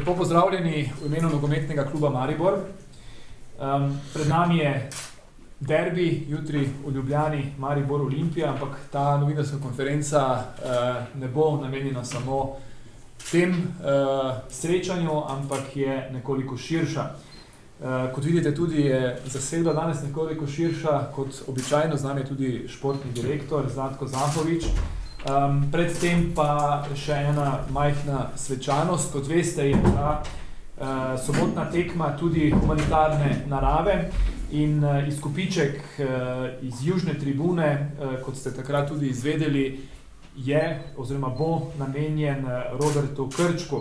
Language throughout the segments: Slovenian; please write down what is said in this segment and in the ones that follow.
Lepo pozdravljeni v imenu nogometnega kluba Maribor. Pred nami je derbi, jutri v Ljubljani Maribor Olimpija, ampak ta novinarska konferenca ne bo namenjena samo tem srečanju, ampak je nekoliko širša. Kot vidite, tudi je zasedba danes nekoliko širša kot običajno, z nami je tudi športni direktor Zlatko Zahovič. Predtem pa še ena majhna svečanost. Kot veste, je ta sobotna tekma tudi humanitarne narave in izkupiček iz južne tribune, kot ste takrat tudi izvedeli, je oziroma bo namenjen Robertu Krčku.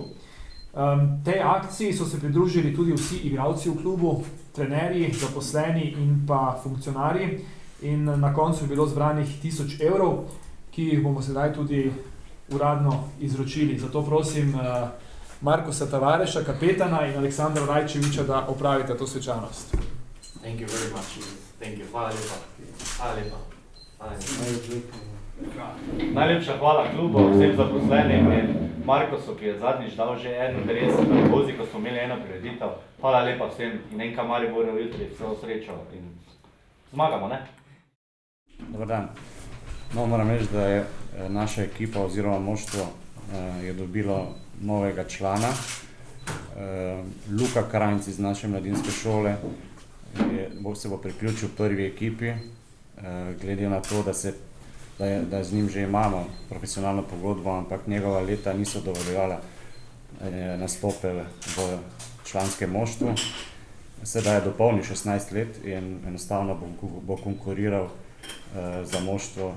Tej akciji so se pridružili tudi vsi igralci v klubu, trenerji, zaposleni in pa funkcionarji, in na koncu je bilo zbranih 1000 evrov, ki jih bomo sedaj tudi uradno izročili. Zato prosim Markusa Tavareša, kapetana, in Aleksandra Rajčeviča, da opravite to svečanost. Thank you very much. Thank you. Hvala lepa. Hvala lepa. Najlepša hvala klubu, vsem zaposlenim in Markusu, ki je zadnjič dal že en dres na vozi, ko smo imeli eno prireditev. Hvala lepa vsem in enka Mariboru jutri, vso srečo in zmagamo, ne? Dobar dan. No, moram reči, da je naša ekipa oziroma moštvo je dobilo novega člana. Luka Krajnc iz naše mladinske šole se bo priključil prvi ekipi, glede na to, da z njim že imamo profesionalno pogodbo, ampak njegova leta niso dovoljevala nastope v članskem moštvu. Sedaj je dopolnil 16 let in enostavno bo konkuriral za moštvo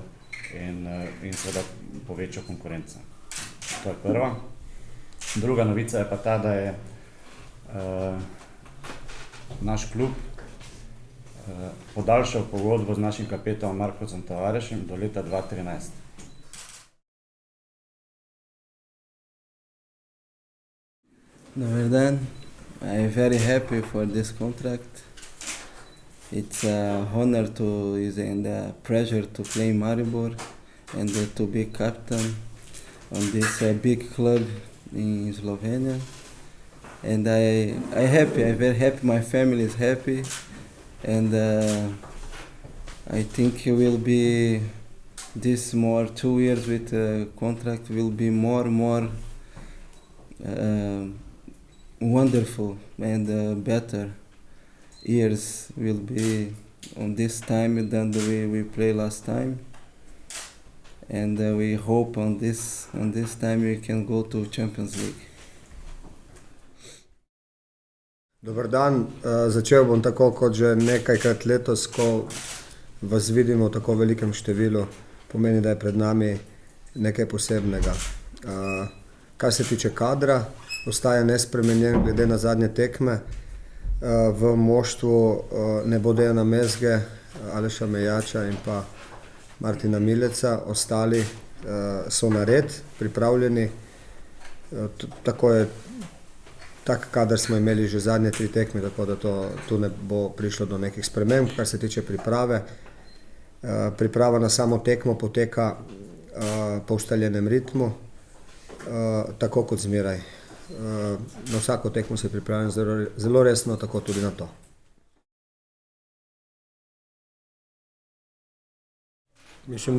in seveda povečal konkurenco. To je prva. Druga novica je pa ta, da je naš klub podaljšal pogodbo z našim kapetanom Markusom Tavarešem do leta 2013. Dobar dan. I'm very happy for this contract. It's an honor and a pleasure to play Maribor and to be captain on this big club in Slovenia. And I'm very happy, my family is happy, and I think it will be this more 2 years with contract will be more wonderful and better years will be on this time than we play last time, and we hope on this time we can go to Champions League. Dobar dan, začel bom tako kot že nekajkrat letos, ko vas vidimo v tako velikem številu, pomeni, da je pred nami nekaj posebnega. Kar se tiče kadra, ostaja nespremenjen glede na zadnje tekme. V moštvu ne bo Dejana Mezge, Aleša Mejača in pa Martina Mileca, ostali so na red, pripravljeni. Tak kader smo imeli že zadnje 3 tekme, tako da tu ne bo prišlo do nekih sprememb. Kar se tiče priprave, priprava na samo tekmo poteka po ustaljenem ritmu, tako kot zmeraj. Na vsako tekmo se pripravljam zelo resno, tako tudi na to.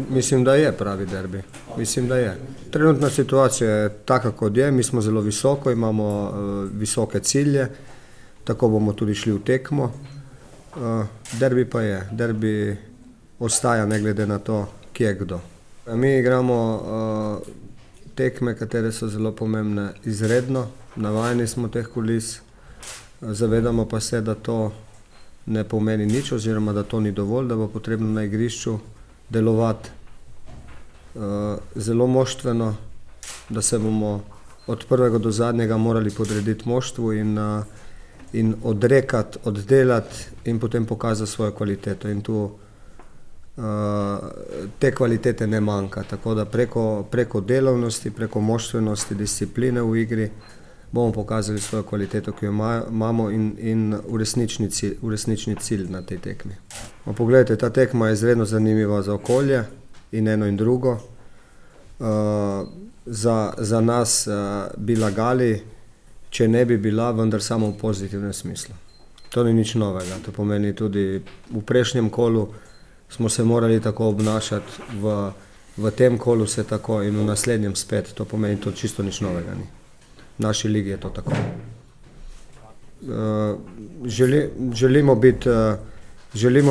Mislim, da je pravi derbi. Mislim, da je. Trenutna situacija je taka, kot je. Mi smo zelo visoko, imamo visoke cilje, tako bomo tudi šli v tekmo. Derbi pa je. Derbi ostaja, ne glede na to, kje kdo. Mi igramo tekme, katere so zelo pomembne, izredno. Navajeni smo teh kulis, zavedamo pa se, da to ne pomeni nič oziroma da to ni dovolj, da bo potrebno na igrišču delovati zelo moštveno, da se bomo od prvega do zadnjega morali podrediti moštvu in odrekati, oddelati in potem pokazati svojo kvaliteto. In tu te kvalitete ne manjka, tako da preko delovnosti, preko moštvenosti, discipline v igri bomo pokazali svojo kvaliteto, ki jo imamo, in uresnični cilj na tej tekmi. Poglejte, ta tekma je izredno zanimiva za okolje in eno in drugo. Za nas bi lagali, če ne bi bila, vendar samo v pozitivnem smislu. To ni nič novega, to pomeni tudi v prejšnjem kolu smo se morali tako obnašati, v tem kolu se tako in v naslednjem spet, to pomeni to čisto nič novega ni. V naši ligi je to tako. Želimo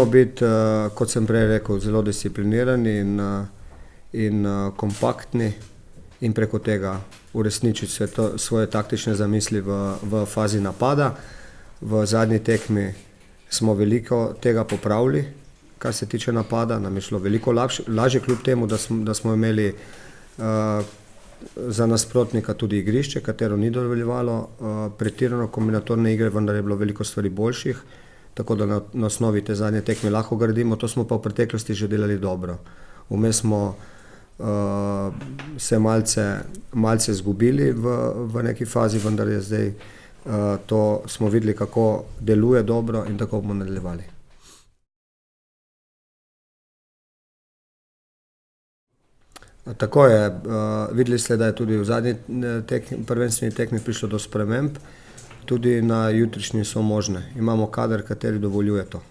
biti, kot sem prej rekel, zelo disciplinirani in kompaktni in preko tega uresničiti svoje taktične zamisli v fazi napada. V zadnji tekmi smo veliko tega popravili, kar se tiče napada, nam je šlo veliko lažje kljub temu, da smo imeli za nasprotnika tudi igrišče, katero ni dovoljevalo pretirano kombinatorne igre, vendar je bilo veliko stvari boljših, tako da na osnovi te zadnje tekme lahko gradimo, to smo pa v preteklosti že delali dobro. Vmes smo se malce zgubili v neki fazi, vendar je zdaj to smo videli, kako deluje dobro in tako bomo nadaljevali. Tako je, videli ste, da je tudi v zadnji prvenstveni tekmi prišlo do sprememb, tudi na jutrišnji so možne. Imamo kader, kateri dovoljuje to.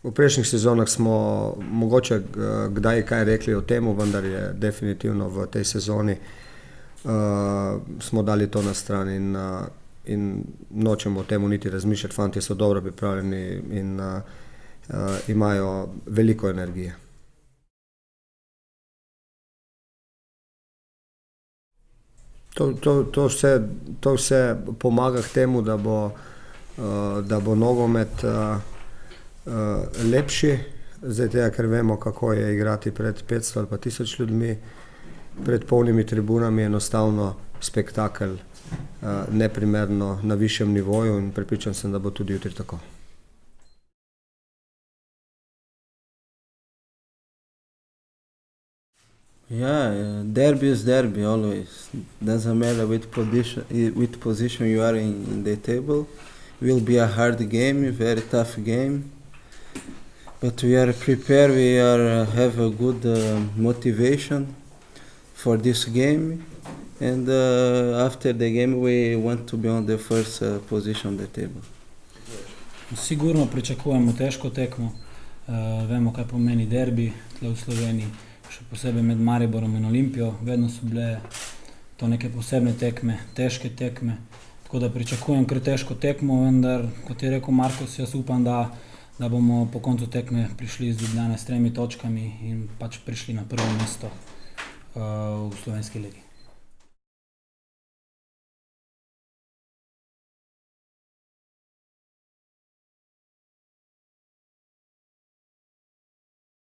V prejšnjih sezonah smo mogoče kdaj kaj rekli o temu, vendar je definitivno v tej sezoni smo dali to na stran in nočemo o temu niti razmišljati. Fantje so dobro pripravljeni in imajo veliko energije. To vse pomaga k temu, da bo nogomet lepši, zdaj tega, ker vemo, kako je igrati pred 500 ali pa 1000 ljudmi, pred polnimi tribunami, enostavno spektakel neprimerno na višjem nivoju in prepričan sem, da bo tudi jutri tako. Yeah, derby is derby always. Doesn't matter which position you are in the table. It will be a hard game, a very tough game. But we are prepared, have a good motivation for this game. And after the game we want to be on the first position on the table. Sigurno pričakujemo težko tekmo. Vemo, kaj pomeni derbi tle v Sloveniji. Še posebej med Mariborom in Olimpijo, vedno so bile to neke posebne tekme, težke tekme, tako da pričakujem kar težko tekmo, vendar, kot je rekel Markos, jaz upam, da bomo po koncu tekme prišli iz Ljubljane s 3 točkami in pač prišli na prvo mesto v slovenski ligi.